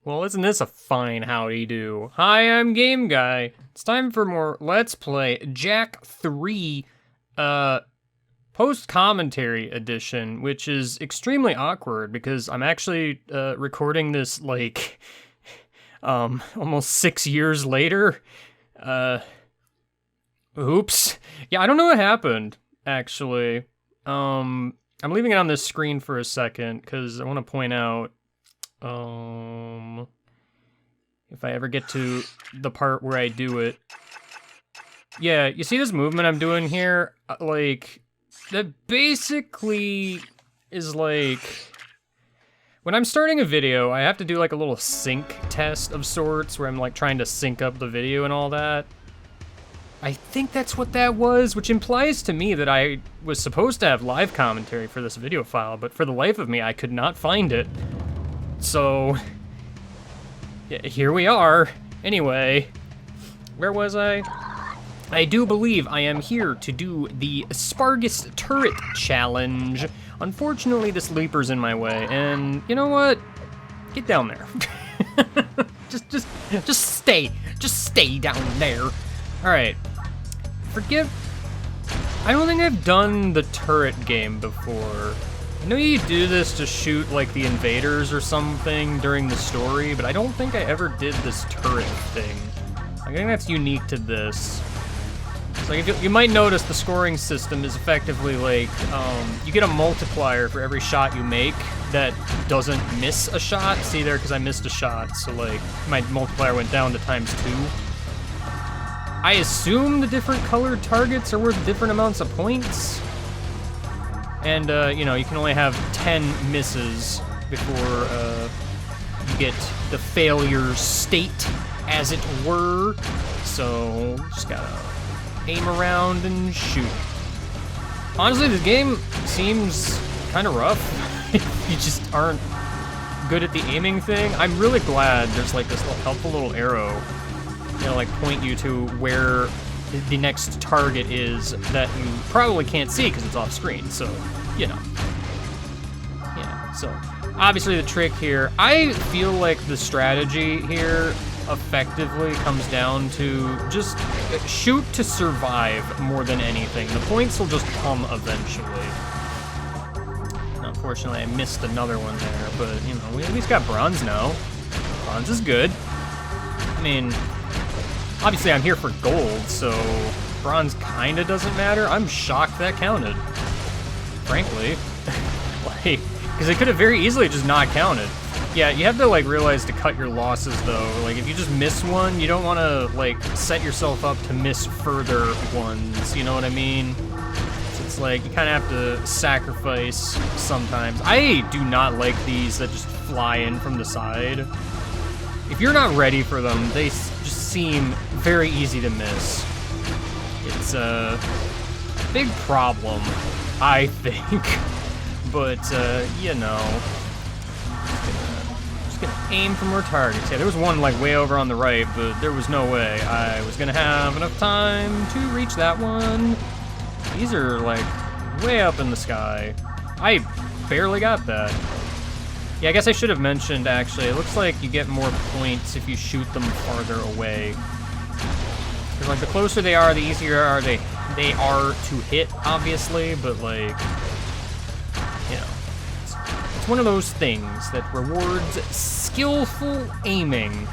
Well, isn't this a fine howdy do? Hi, I'm Game Guy. It's time for more Let's Play Jak 3, post-commentary edition, which is extremely awkward because I'm actually, recording this, like, almost 6 years later. Oops. Yeah, I don't know what happened, actually. I'm leaving it on this screen for a second because I want to point out, if I ever get to the part where I do it. Yeah, you see this movement I'm doing here? Like, that basically is like, when I'm starting a video, I have to do like a little sync test of sorts where I'm like trying to sync up the video and all that. I think that's what that was, which implies to me that I was supposed to have live commentary for this video file, but for the life of me, I could not find it. So, yeah, here we are. Anyway, where was I? I do believe I am here to do the Asparagus Turret Challenge. Unfortunately, this leaper's in my way, and you know what? Get down there. just stay down there. All right. I don't think I've done the turret game before. I know you do this to shoot, like, the invaders or something during the story, but I don't think I ever did this turret thing. I think that's unique to this. So, like, you might notice the scoring system is effectively, like, you get a multiplier for every shot you make that doesn't miss a shot. See there, because I missed a shot, so, like, my multiplier went down to ×2. I assume the different colored targets are worth different amounts of points. And, you know, you can only have 10 misses before, you get the failure state, as it were. So, just gotta aim around and shoot. Honestly, this game seems kind of rough if you just aren't good at the aiming thing. I'm really glad there's, like, this little helpful little arrow, you know, like, point you to where the next target is that you probably can't see because it's off screen, so, you know. Yeah, so, obviously the trick here, I feel like the strategy here effectively comes down to just shoot to survive more than anything. The points will just come eventually. Unfortunately, I missed another one there, but, you know, we at least got bronze now. Bronze is good. I mean, obviously, I'm here for gold, so bronze kinda doesn't matter. I'm shocked that counted, frankly. Like, because it could have very easily just not counted. Yeah, you have to, like, realize to cut your losses, though. Like, if you just miss one, you don't want to, like, set yourself up to miss further ones, you know what I mean? So it's like, you kind of have to sacrifice sometimes. I do not like these that just fly in from the side. If you're not ready for them, they just seem very easy to miss. It's a big problem, I think. But, you know, just gonna aim for more targets. Yeah, there was one, like, way over on the right, but there was no way I was gonna have enough time to reach that one. These are, like, way up in the sky. I barely got that. Yeah, I guess I should have mentioned, actually, it looks like you get more points if you shoot them farther away. Because, like, the closer they are, the easier they are to hit, obviously, but, like, you know, it's one of those things that rewards skillful aiming.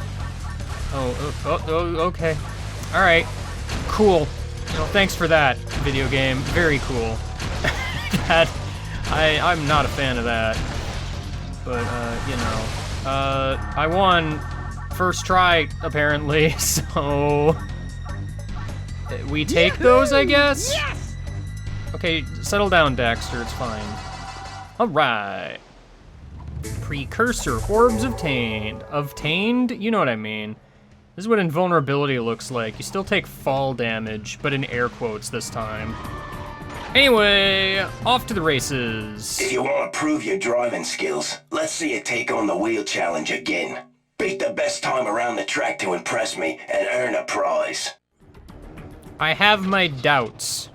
Oh, okay. Alright, cool. You know, thanks for that, video game. Very cool. I'm not a fan of that. But, you know, I won first try, apparently, so we take those, I guess? Yes! Okay, settle down, Daxter, it's fine. Alright. Precursor, orbs obtained. Obtained? You know what I mean. This is what invulnerability looks like. You still take fall damage, but in air quotes this time. Anyway, off to the races. If you want to prove your driving skills, let's see you take on the wheel challenge again. Beat the best time around the track to impress me and earn a prize. I have my doubts.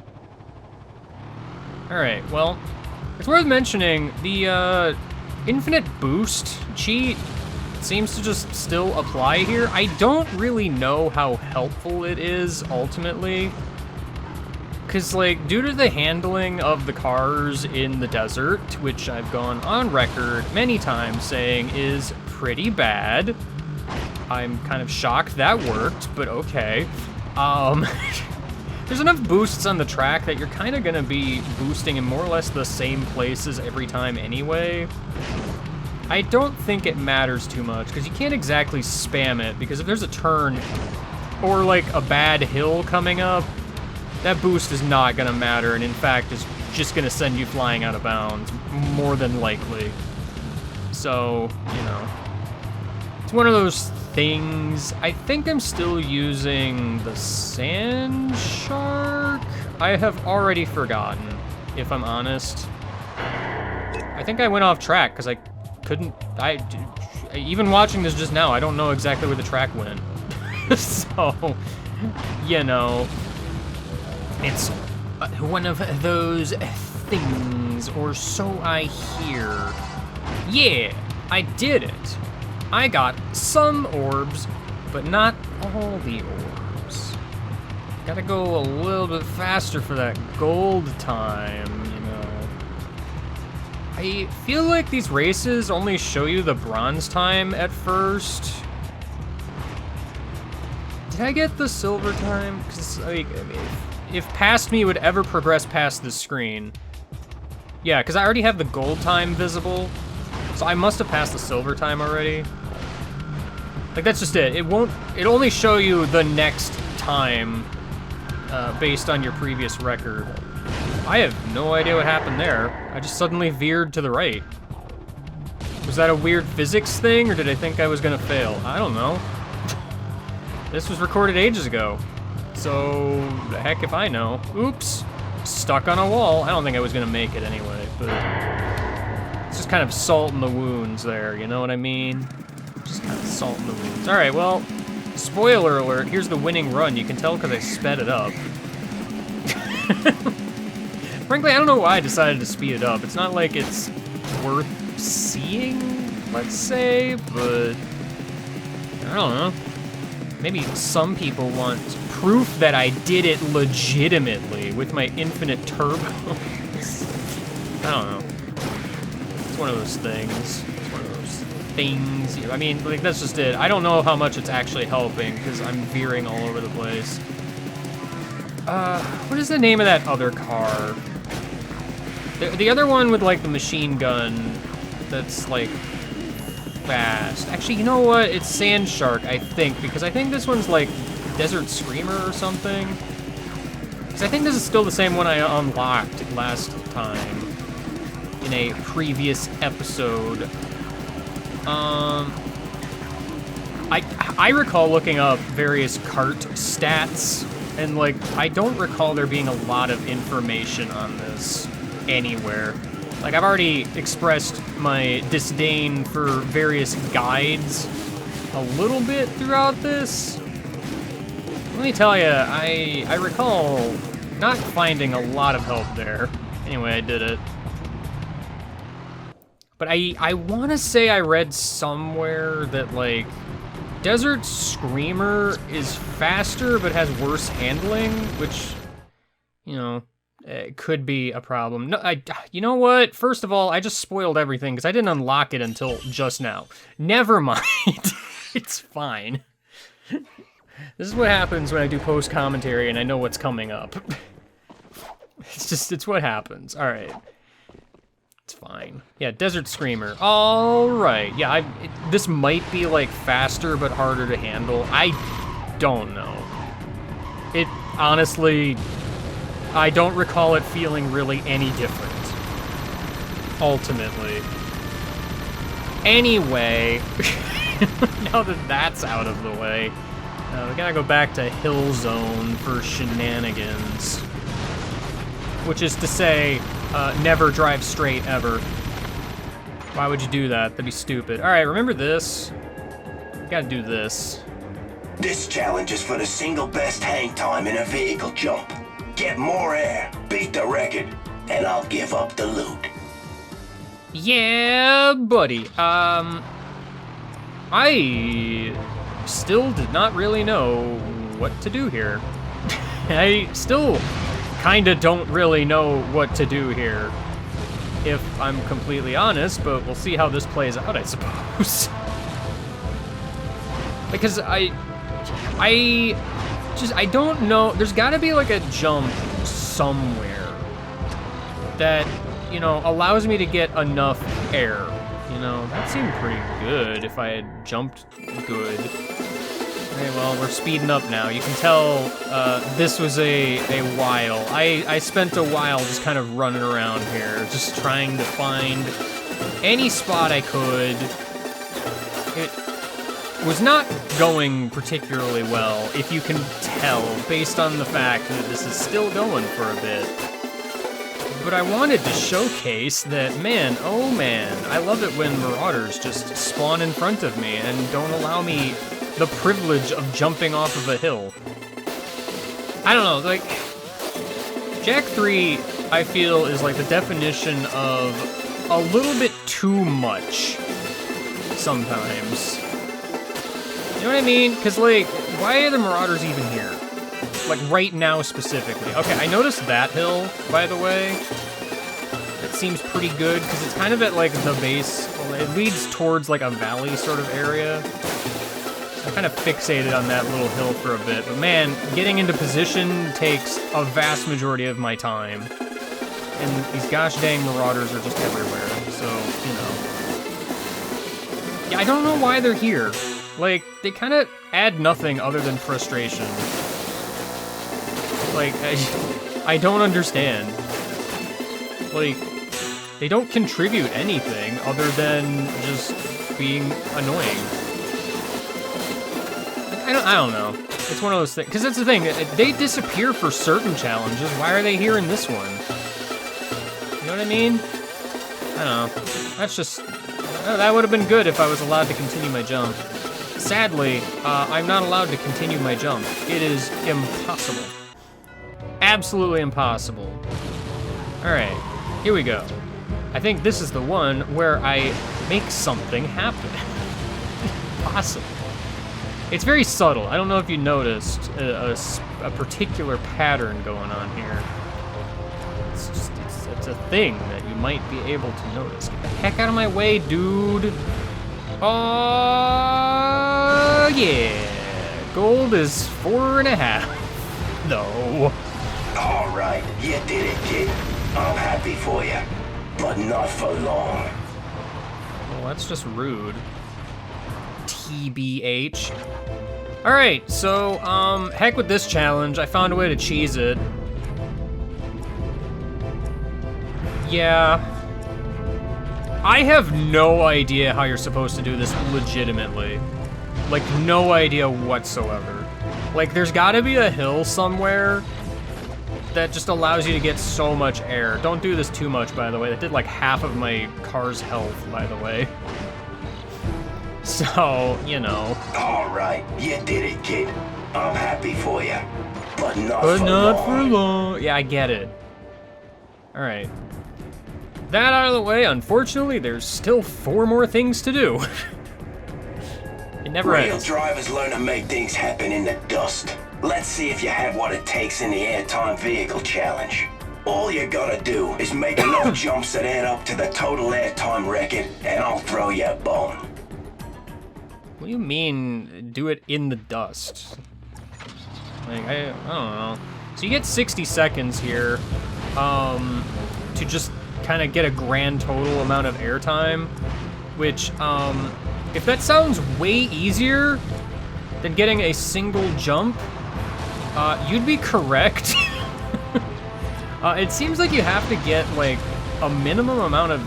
Alright, well, it's worth mentioning the infinite boost cheat It seems to just still apply here. I don't really know how helpful it is, ultimately. Because, like, due to the handling of the cars in the desert, which I've gone on record many times saying is pretty bad, I'm kind of shocked that worked, but okay. There's enough boosts on the track that you're kind of going to be boosting in more or less the same places every time anyway. I don't think it matters too much, because you can't exactly spam it, because if there's a turn or, like, a bad hill coming up, that boost is not gonna matter, and in fact is just gonna send you flying out of bounds, more than likely. So, you know, it's one of those things. I think I'm still using the Sand Shark? I have already forgotten, if I'm honest. I think I went off track, because I couldn't, even watching this just now, I don't know exactly where the track went. So, you know. It's one of those things, or so I hear. Yeah, I did it. I got some orbs, but not all the orbs. Gotta go a little bit faster for that gold time, you know. I feel like these races only show you the bronze time at first. Did I get the silver time? Because, like, if past me would ever progress past this screen. Yeah, because I already have the gold time visible, so I must have passed the silver time already. Like, that's just it. It'll only show you the next time based on your previous record. I have no idea what happened there. I just suddenly veered to the right. Was that a weird physics thing, or did I think I was gonna fail? I don't know. This was recorded ages ago. So, the heck if I know. Oops, stuck on a wall. I don't think I was gonna make it anyway, but it's just kind of salt in the wounds there, you know what I mean? Just kind of salt in the wounds. All right, well, spoiler alert, here's the winning run. You can tell because I sped it up. Frankly, I don't know why I decided to speed it up. It's not like it's worth seeing, let's say, but I don't know. Maybe some people want proof that I did it legitimately with my infinite turbos. I don't know. It's one of those things. It's one of those things. I mean, like, that's just it. I don't know how much it's actually helping because I'm veering all over the place. What is the name of that other car? The other one with, like, the machine gun that's, like, fast. Actually, you know what? It's Sand Shark, I think, because I think this one's like Desert Screamer or something. Because I think this is still the same one I unlocked last time in a previous episode. I recall looking up various cart stats, and like I don't recall there being a lot of information on this anywhere. Like, I've already expressed my disdain for various guides a little bit throughout this. Let me tell you, I recall not finding a lot of help there. Anyway, I did it. But I want to say I read somewhere that, like, Desert Screamer is faster but has worse handling, which, you know, it could be a problem. No, you know what? First of all, I just spoiled everything because I didn't unlock it until just now. Never mind. It's fine. This is what happens when I do post-commentary and I know what's coming up. It's what happens. All right. It's fine. Yeah, Desert Screamer. All right. Yeah, this might be, like, faster but harder to handle. I don't know. It, honestly, I don't recall it feeling really any different, ultimately. Anyway, now that that's out of the way, we gotta go back to Hill Zone for shenanigans. Which is to say, never drive straight, ever. Why would you do that? That'd be stupid. All right, remember this. Gotta do this. This challenge is for the single best hang time in a vehicle jump. Get more air, beat the record, and I'll give up the loot. Yeah, buddy. I still did not really know what to do here. I still kinda don't really know what to do here, if I'm completely honest, but we'll see how this plays out, I suppose. Because I don't know, there's gotta be like a jump somewhere that, you know, allows me to get enough air. You know, that seemed pretty good if I had jumped good. Okay, well, we're speeding up now. You can tell this was a while. I spent a while just kind of running around here, just trying to find any spot I could. It was not going particularly well, if you can tell, based on the fact that this is still going for a bit. But I wanted to showcase that, man, oh man, I love it when marauders just spawn in front of me and don't allow me the privilege of jumping off of a hill. I don't know, like, Jak 3, I feel, is like the definition of a little bit too much sometimes. You know what I mean? Because, like, why are the marauders even here? Like, right now specifically. Okay, I noticed that hill, by the way. That seems pretty good, because it's kind of at, like, the base. Well, it leads towards, like, a valley sort of area. I kind of fixated on that little hill for a bit. But, man, getting into position takes a vast majority of my time. And these gosh dang marauders are just everywhere. So, you know. Yeah, I don't know why they're here. Like, they kind of add nothing other than frustration. Like, I don't understand. Like, they don't contribute anything other than just being annoying. I don't know. It's one of those things. Because that's the thing. They disappear for certain challenges. Why are they here in this one? You know what I mean? I don't know. That's just... that would have been good if I was allowed to continue my jump. Sadly, I'm not allowed to continue my jump. It is impossible. Absolutely impossible. Alright, here we go. I think this is the one where I make something happen. Possible. It's very subtle. I don't know if you noticed a particular pattern going on here. It's just, it's a thing that you might be able to notice. Get the heck out of my way, dude. Oh, yeah. Gold is 4.5. No. All right, you did it, kid. I'm happy for you, but not for long. Well, that's just rude. TBH. All right, so, heck with this challenge. I found a way to cheese it. Yeah. I have no idea how you're supposed to do this legitimately. Like, no idea whatsoever. Like, there's gotta be a hill somewhere that just allows you to get so much air. Don't do this too much, by the way. That did like half of my car's health, by the way. So, you know. All right, you did it, kid. I'm happy for you, but not for long. Yeah, I get it. All right. That out of the way, unfortunately, there's still 4 more things to do. It never ends. Real drivers learn to make things happen in the dust. Let's see if you have what it takes in the airtime vehicle challenge. All you gotta do is make enough jumps that add up to the total airtime record, and I'll throw you a bone. What do you mean, do it in the dust? Like, I don't know. So you get 60 seconds here, to just kind of get a grand total amount of airtime, which, if that sounds way easier than getting a single jump, you'd be correct. It seems like you have to get, like, a minimum amount of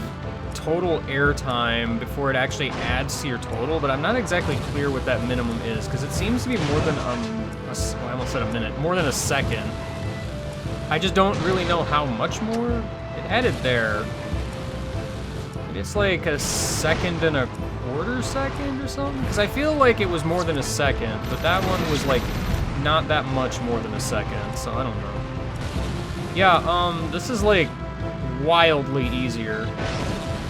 total airtime before it actually adds to your total, but I'm not exactly clear what that minimum is, because it seems to be more than, well, I almost said a minute, more than a second. I just don't really know how much more it added there. It's like a 1.25 seconds or something? Because I feel like it was more than a second, but that one was, like, not that much more than a second, so I don't know. Yeah, this is, like, wildly easier.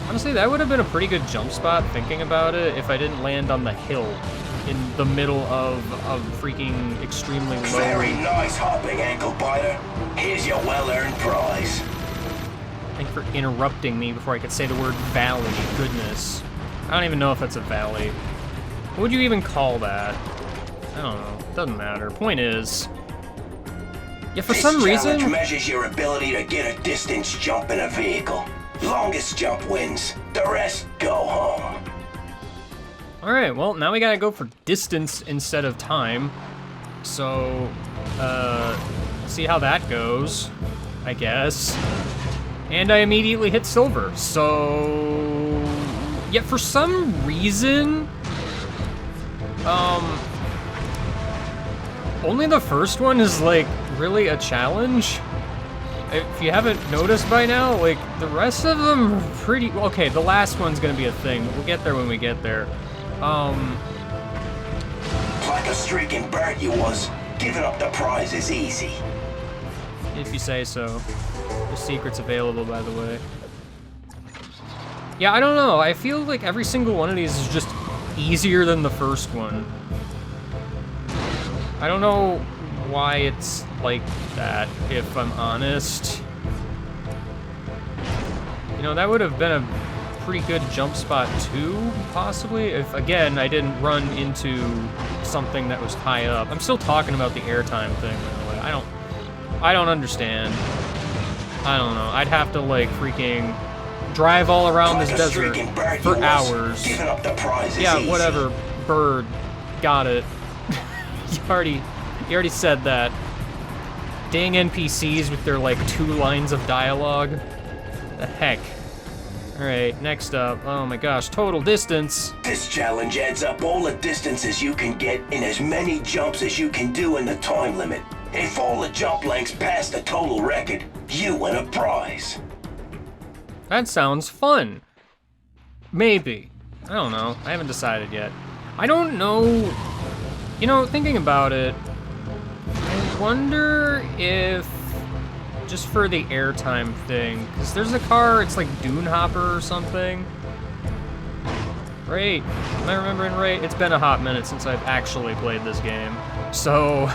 Honestly, that would have been a pretty good jump spot, thinking about it, if I didn't land on the hill in the middle of a freaking extremely low... Very nice hopping, ankle biter. Here's your well-earned prize. Thank you for interrupting me before I could say the word valley. Goodness. I don't even know if that's a valley. What would you even call that? I don't know. Doesn't matter. Point is... Yeah, for some reason... This challenge measures your ability to get a distance jump in a vehicle. Longest jump wins. The rest go home. Alright, well, now we gotta go for distance instead of time. So, see how that goes, I guess. And I immediately hit silver, so... Yeah, for some reason... Only the first one is, like, really a challenge. If you haven't noticed by now, like, the rest of them are pretty... Okay, the last one's gonna be a thing, but we'll get there when we get there. Like a streaking bird you was, giving up the prize is easy. If you say so. The secret's available, by the way. Yeah, I don't know. I feel like every single one of these is just easier than the first one. I don't know why it's like that, if I'm honest. You know, that would have been a pretty good jump spot too, possibly, if, again, I didn't run into something that was high up. I'm still talking about the airtime thing, by the way. I don't understand. I don't know. I'd have to, like, freaking drive all around this desert for hours. Yeah, whatever. Bird. Got it. You already said that. Dang NPCs with their, like, 2 lines of dialogue. The heck. Alright, next up. Oh my gosh, total distance. This challenge adds up all the distances you can get in as many jumps as you can do in the time limit. If all the jump lengths pass the total record, you win a prize. That sounds fun. Maybe. I don't know. I haven't decided yet. I don't know. You know, thinking about it, I wonder if, just for the airtime thing, because there's a car, it's like Dune Hopper or something. Right. Am I remembering right? It's been a hot minute since I've actually played this game. So,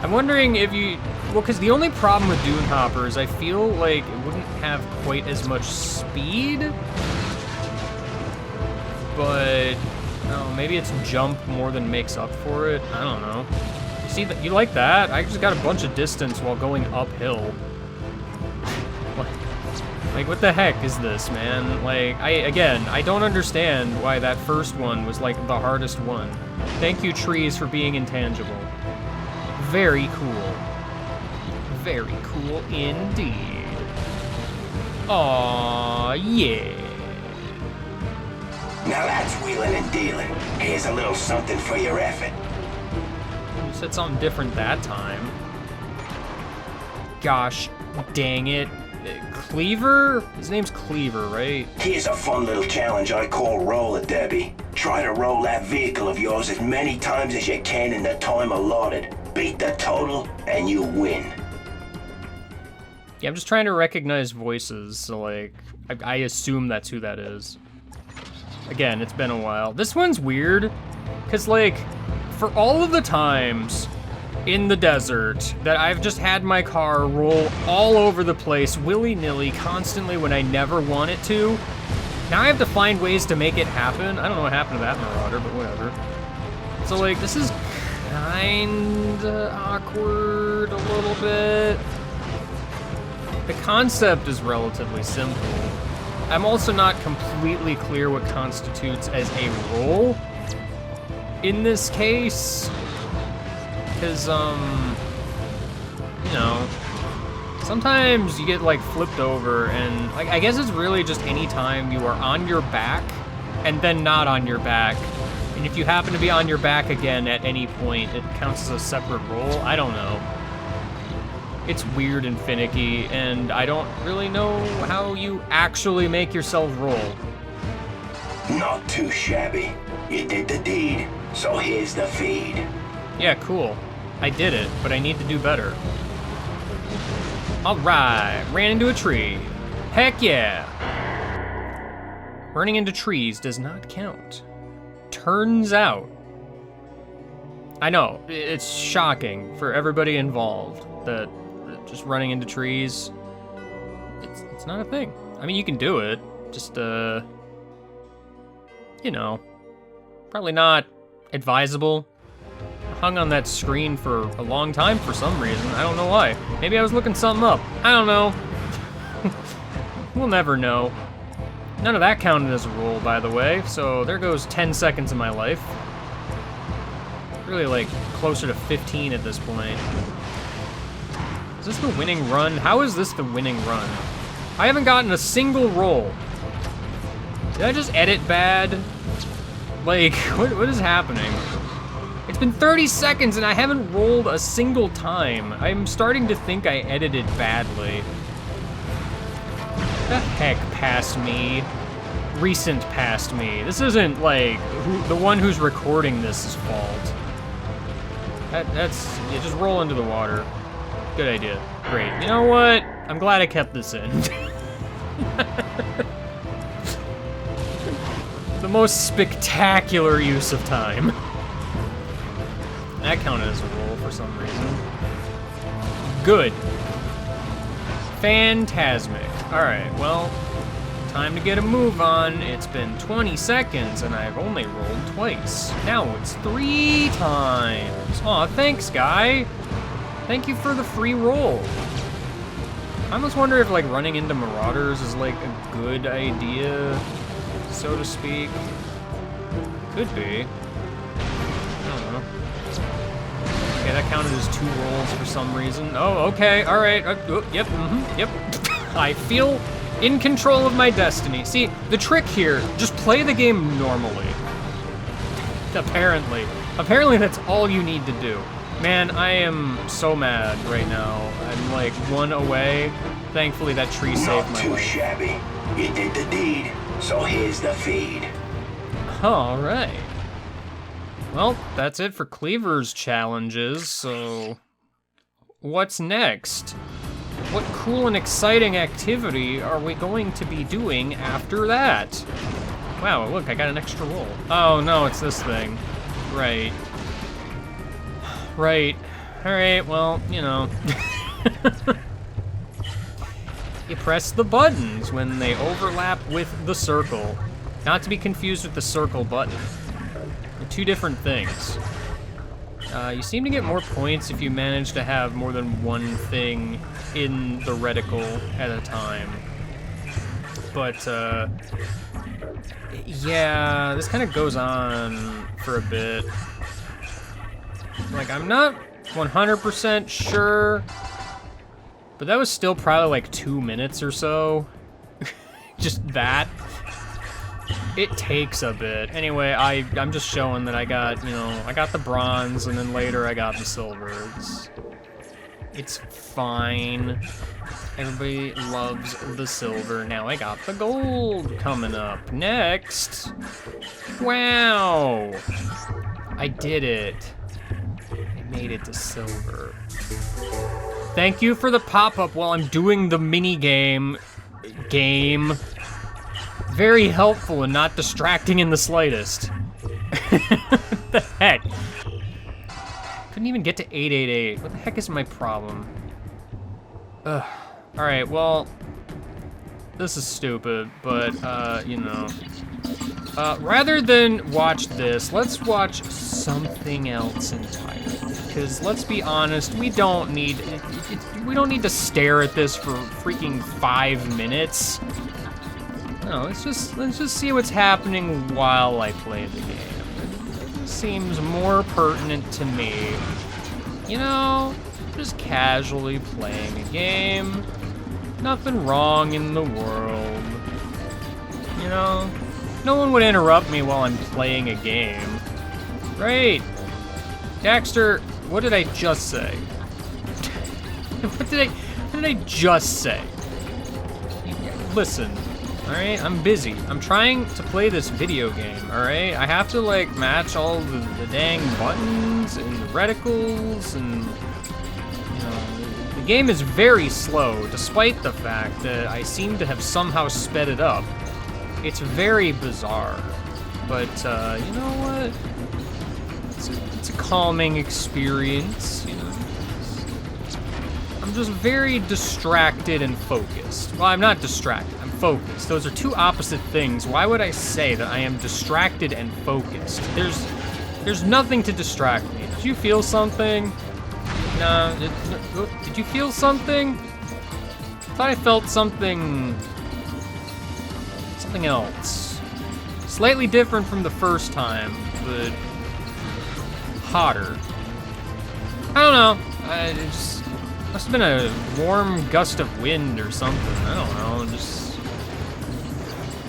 I'm wondering if you... Well, because the only problem with Dune Hopper is I feel like it wouldn't have quite as much speed. But, oh, maybe it's jump more than makes up for it. I don't know. You see that? You like that? I just got a bunch of distance while going uphill. Like, what the heck is this, man? Like, I don't understand why that first one was, like, the hardest one. Thank you, trees, for being intangible. Very cool. Very cool indeed. Aw, yeah. Now that's wheeling and dealing. Here's a little something for your effort. You said something different that time. Gosh, dang it. Cleaver? His name's Cleaver, right? Here's a fun little challenge I call Roller Derby. Try to roll that vehicle of yours as many times as you can in the time allotted. Beat the total, and you win. Yeah, I'm just trying to recognize voices, so, like, I assume that's who that is. Again, it's been a while. This one's weird, because, like, for all of the times in the desert that I've just had my car roll all over the place, willy-nilly, constantly when I never want it to, now I have to find ways to make it happen. I don't know what happened to that Marauder, but whatever. So, like, this is kinda awkward a little bit. The concept is relatively simple. I'm also not completely clear what constitutes as a roll in this case. Because, you know, sometimes you get, like, flipped over, and, like, I guess it's really just any time you are on your back and then not on your back. And if you happen to be on your back again at any point, it counts as a separate roll. I don't know. It's weird and finicky, and I don't really know how you actually make yourself roll. Not too shabby. You did the deed, so here's the feed. Yeah, cool. I did it, but I need to do better. Alright, ran into a tree. Heck yeah! Running into trees does not count. Turns out. I know, it's shocking for everybody involved that just running into trees, it's not a thing. I mean, you can do it, just, you know, probably not advisable. I hung on that screen for a long time for some reason. I don't know why. Maybe I was looking something up. I don't know. We'll never know. None of that counted as a roll, by the way, so there goes 10 seconds of my life. Really, like, closer to 15 at this point. Is this the winning run? How is this the winning run? I haven't gotten a single roll. Did I just edit bad? Like, what is happening? It's been 30 seconds and I haven't rolled a single time. I'm starting to think I edited badly. The heck past me? Recent past me. This isn't, like, the one who's recording this' fault. That's, yeah, just roll into the water. Good idea. Great. You know what? I'm glad I kept this in. The most spectacular use of time. That counted as a roll for some reason. Good. Phantasmic. Alright, well, time to get a move on. It's been 20 seconds and I've only rolled twice. Now it's 3 times. Aw, thanks, guy. Thank you for the free roll. I almost wonder if, like, running into marauders is, like, a good idea, so to speak. Could be. I don't know. Okay, that counted as 2 rolls for some reason. Oh, okay, alright. Yep, yep. I feel in control of my destiny. See, the trick here, just play the game normally. Apparently. Apparently that's all you need to do. Man, I am so mad right now. I'm like 1 away. Thankfully that tree saved my life. Not too shabby. You did the deed, so here's the feed. Alright. Well, that's it for Cleaver's challenges, so what's next? What cool and exciting activity are we going to be doing after that? Wow, look, I got an extra roll. Oh no, it's this thing. Right. Right. Alright, well, you know. You press the buttons when they overlap with the circle. Not to be confused with the circle button. They're 2 different things. You seem to get more points if you manage to have more than one thing in the reticle at a time. But, yeah, this kind of goes on for a bit. Like, I'm not 100% sure, but that was still probably like 2 minutes or so. Just that. It takes a bit. Anyway, I'm just showing that I got, you know, I got the bronze, and then later I got the silver. It's fine. Everybody loves the silver. Now I got the gold coming up next. Wow. I did it. I made it to silver. Thank you for the pop-up while I'm doing the minigame game. Very helpful and not distracting in the slightest. What the heck? Couldn't even get to 888. What the heck is my problem? Ugh. Alright, well, this is stupid, but, you know. Rather than watch this, let's watch something else entirely. Because let's be honest, we don't need to stare at this for freaking 5 minutes. No, let's just see what's happening while I play the game. It seems more pertinent to me. You know, just casually playing a game. Nothing wrong in the world. You know, no one would interrupt me while I'm playing a game. Right. Daxter, what did I just say? What did I just say? Listen. Alright, I'm busy. I'm trying to play this video game, alright? I have to, like, match all the dang buttons and the reticles, and, you know, the game is very slow, despite the fact that I seem to have somehow sped it up. It's very bizarre, but you know what? It's a calming experience, you know? I'm just very distracted and focused. Well, I'm not distracted, I'm focused. Those are two opposite things. Why would I say that I am distracted and focused? There's nothing to distract me. Did you feel something? No, did you feel something? I thought I felt something else. Slightly different from the first time, but hotter. I don't know. It just must have been a warm gust of wind or something. I don't know. Just.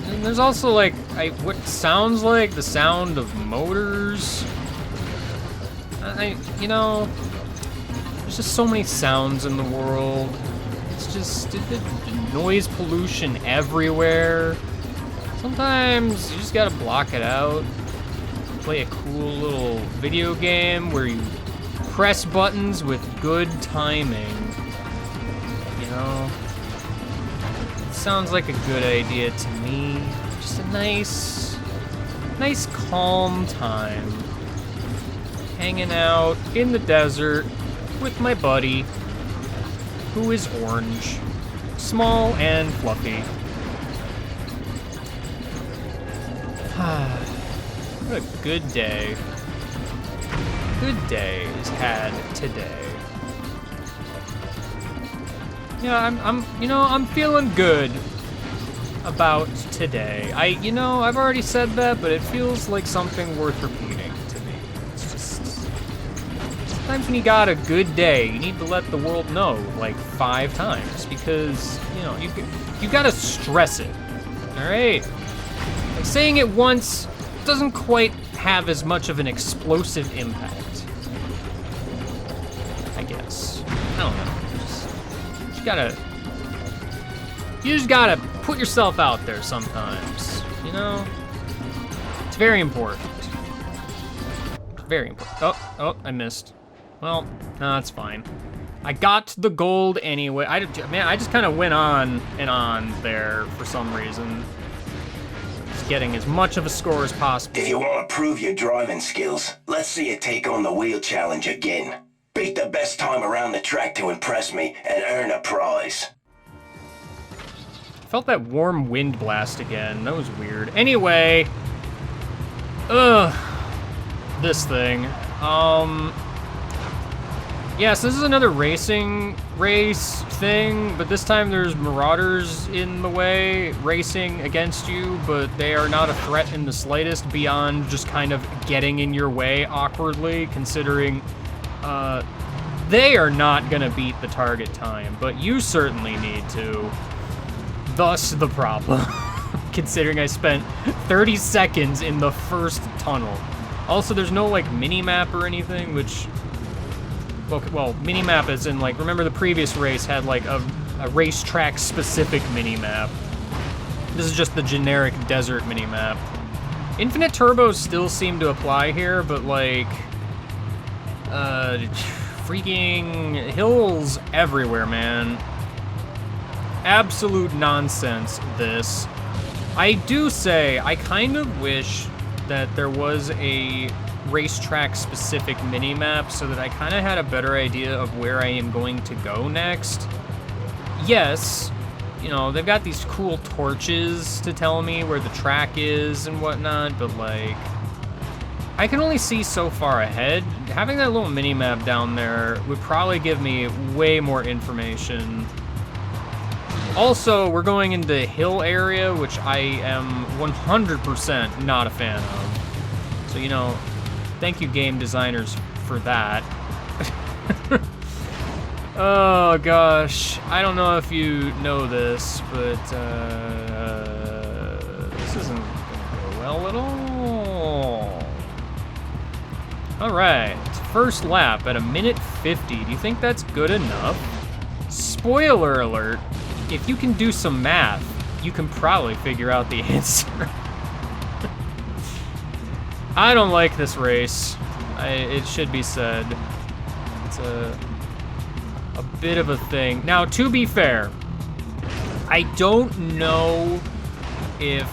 And there's also like what sounds like the sound of motors. You know, there's just so many sounds in the world. It's just noise pollution everywhere. Sometimes you just gotta block it out. Play a cool little video game where you press buttons with good timing. You know? It sounds like a good idea to me. Just a nice calm time. Hanging out in the desert with my buddy, who is orange. Small and fluffy. What a good day. Good day is had today. Yeah, I'm feeling good about today. I've already said that, but it feels like something worth repeating to me. It's just sometimes when you got a good day, you need to let the world know like 5 times because you gotta stress it. All right. Like saying it once doesn't quite have as much of an explosive impact. I guess. I don't know. You just gotta put yourself out there sometimes, you know? It's very important. It's very important. Oh, I missed. Well, no, that's fine. I got the gold anyway. I just kind of went on and on there for some reason. Getting as much of a score as possible. If you want to prove your driving skills, let's see you take on the wheel challenge again. Beat the best time around the track to impress me and earn a prize. Felt that warm wind blast again. That was weird. Anyway, this thing. Yes, this is another race thing, but this time there's marauders in the way racing against you, but they are not a threat in the slightest beyond just kind of getting in your way awkwardly, considering they are not gonna beat the target time, but you certainly need to. Thus the problem, considering I spent 30 seconds in the first tunnel. Also, there's no like mini-map or anything, which... Well, mini-map is in, like, remember the previous race had, like, a racetrack-specific mini-map. This is just the generic desert mini-map. Infinite turbos still seem to apply here, but, like, freaking hills everywhere, man. Absolute nonsense, this. I do say, I kind of wish that there was a racetrack-specific minimap so that I kind of had a better idea of where I am going to go next. Yes, they've got these cool torches to tell me where the track is and whatnot, but, like, I can only see so far ahead. Having that little minimap down there would probably give me way more information. Also, we're going into the hill area, which I am 100% not a fan of. So, thank you, game designers, for that. Oh, gosh. I don't know if you know this, but this isn't going to go well at all. All right. First lap at 1:50. Do you think that's good enough? Spoiler alert. If you can do some math, you can probably figure out the answer. I don't like this race. It should be said. It's a bit of a thing. Now, to be fair, I don't know if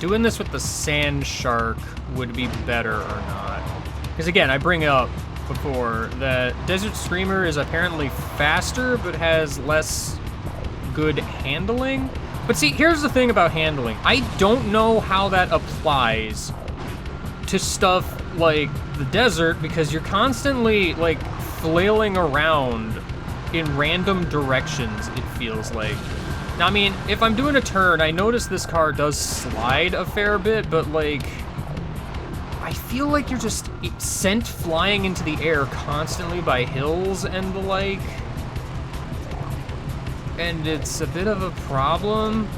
doing this with the Sand Shark would be better or not. Because again, I bring up before that Desert Screamer is apparently faster, but has less good handling. But see, here's the thing about handling. I don't know how that applies to stuff like the desert, because you're constantly, like, flailing around in random directions, it feels like. Now, I mean, if I'm doing a turn, I notice this car does slide a fair bit, but, like, I feel like you're just sent flying into the air constantly by hills and the like. And it's a bit of a problem.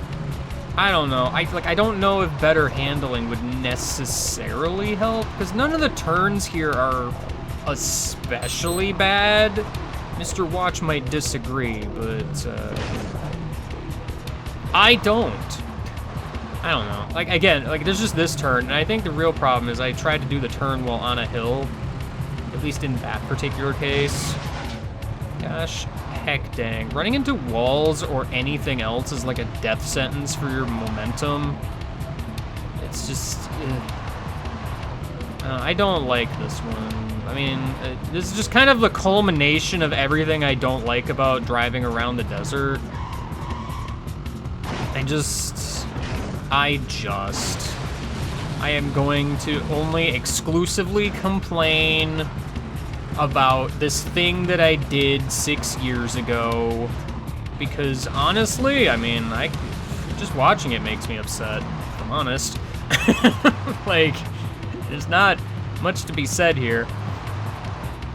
I don't know. I don't know if better handling would necessarily help, because none of the turns here are especially bad. Mr. Watch might disagree, but I don't know. Like, again, like, there's just this turn, and I think the real problem is I tried to do the turn while on a hill, at least in that particular case. Gosh, heck dang. Running into walls or anything else is like a death sentence for your momentum. It's just, I don't like this one. I mean, this is just kind of the culmination of everything I don't like about driving around the desert. I am going to only exclusively complain about this thing that I did 6 years ago, because honestly, I mean, just watching it makes me upset, if I'm honest. Like, there's not much to be said here.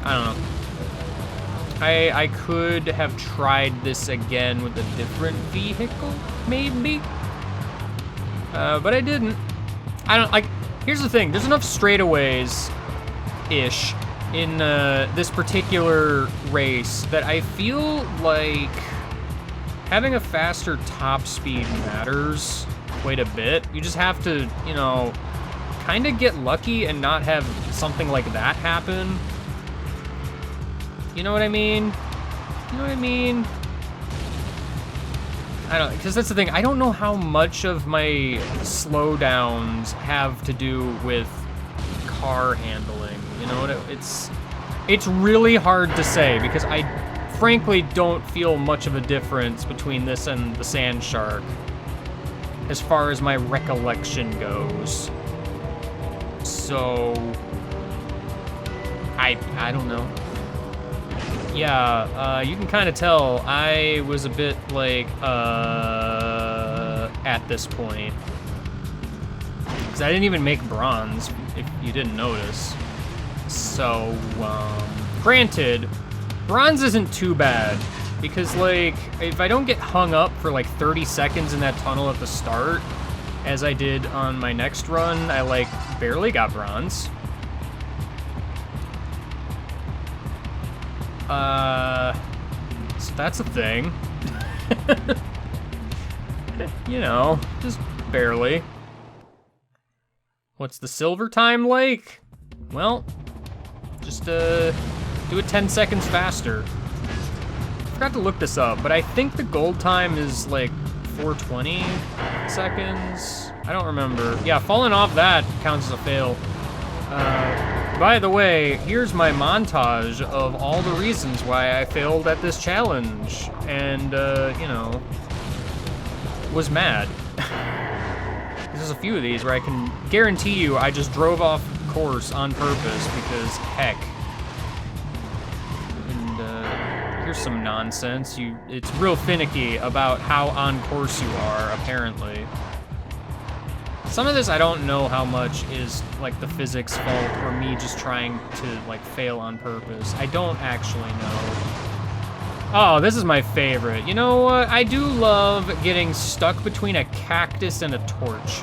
I don't know. I could have tried this again with a different vehicle, maybe? But I didn't. I don't, like, here's the thing, there's enough straightaways-ish in this particular race that I feel like having a faster top speed matters quite a bit. You just have to, you know, kind of get lucky and not have something like that happen. You know what I mean? You know what I mean? I don't, because that's the thing, I don't know how much of my slowdowns have to do with car handling. You know, it's really hard to say, because I frankly don't feel much of a difference between this and the Sand Shark as far as my recollection goes. So I don't know. Yeah, you can kind of tell I was a bit like at this point, because I didn't even make bronze, if you didn't notice. So, granted, bronze isn't too bad, because, like, if I don't get hung up for, like, 30 seconds in that tunnel at the start, as I did on my next run, I, like, barely got bronze. So that's a thing. You know, just barely. What's the silver time like? Well, just do it 10 seconds faster. I forgot to look this up, but I think the gold time is like 420 seconds. I don't remember. Yeah, falling off that counts as a fail. By the way, here's my montage of all the reasons why I failed at this challenge, and, you know, was mad. There's a few of these where I can guarantee you I just drove off course on purpose because, heck. And, here's some nonsense. It's real finicky about how on course you are, apparently. Some of this I don't know how much is, like, the physics fault or me just trying to, like, fail on purpose. I don't actually know. Oh, this is my favorite. You know what? I do love getting stuck between a cactus and a torch.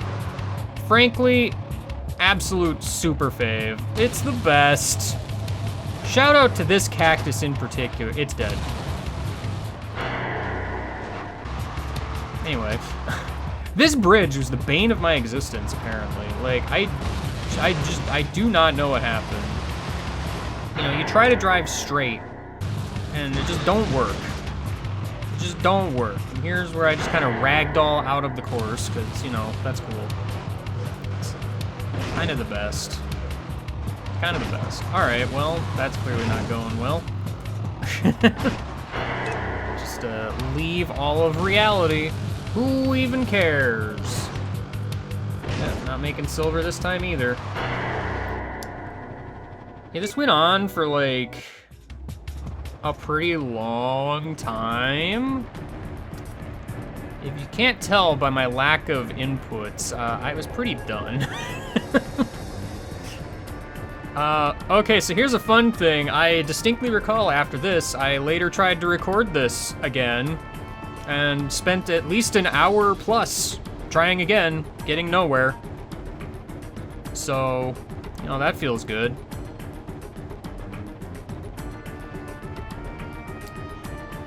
Frankly, absolute super fave. It's the best. Shout out to this cactus in particular. It's dead. Anyway. This bridge was the bane of my existence, apparently. Like, I do not know what happened. You know, you try to drive straight, and it just don't work. It just don't work. And here's where I just kind of ragdoll out of the course, because, you know, that's cool. It's kind of the best. Kind of the best. Alright, well, that's clearly not going well. Just leave all of reality. Who even cares? Yeah, not making silver this time either. Yeah, this went on for like a pretty long time. If you can't tell by my lack of inputs, I was pretty done. Okay, so here's a fun thing. I distinctly recall after this, I later tried to record this again and spent at least an hour plus trying again, getting nowhere. So, you know, that feels good.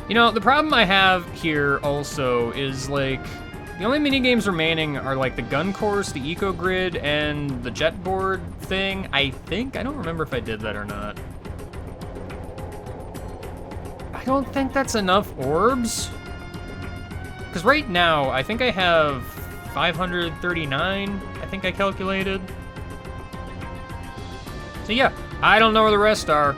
You know, the problem I have here also is, like, the only minigames remaining are, like, the gun course, the eco grid, and the jet board thing, I think. I don't remember if I did that or not. I don't think that's enough orbs. Because right now, I think I have 539, I think I calculated. So yeah, I don't know where the rest are.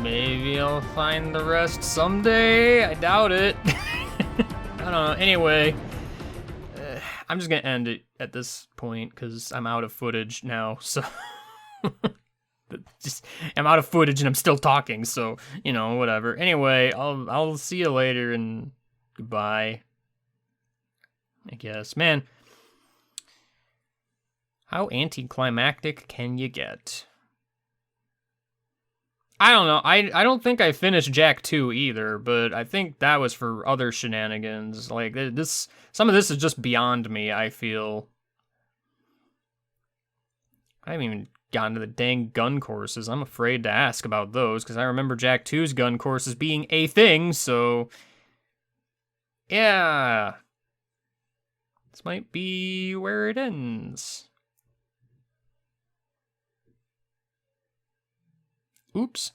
Maybe I'll find the rest someday. I doubt it. I don't know. Anyway, I'm just gonna end it at this point because I'm out of footage now. So I'm out of footage and I'm still talking. So you know, whatever. Anyway, I'll see you later and goodbye. I guess, man. How anticlimactic can you get? I don't know. I don't think I finished Jak 2 either, but I think that was for other shenanigans. Like, some of this is just beyond me, I feel. I haven't even gotten to the dang gun courses. I'm afraid to ask about those, because I remember Jak 2's gun courses being a thing, so... yeah. This might be where it ends. Oops.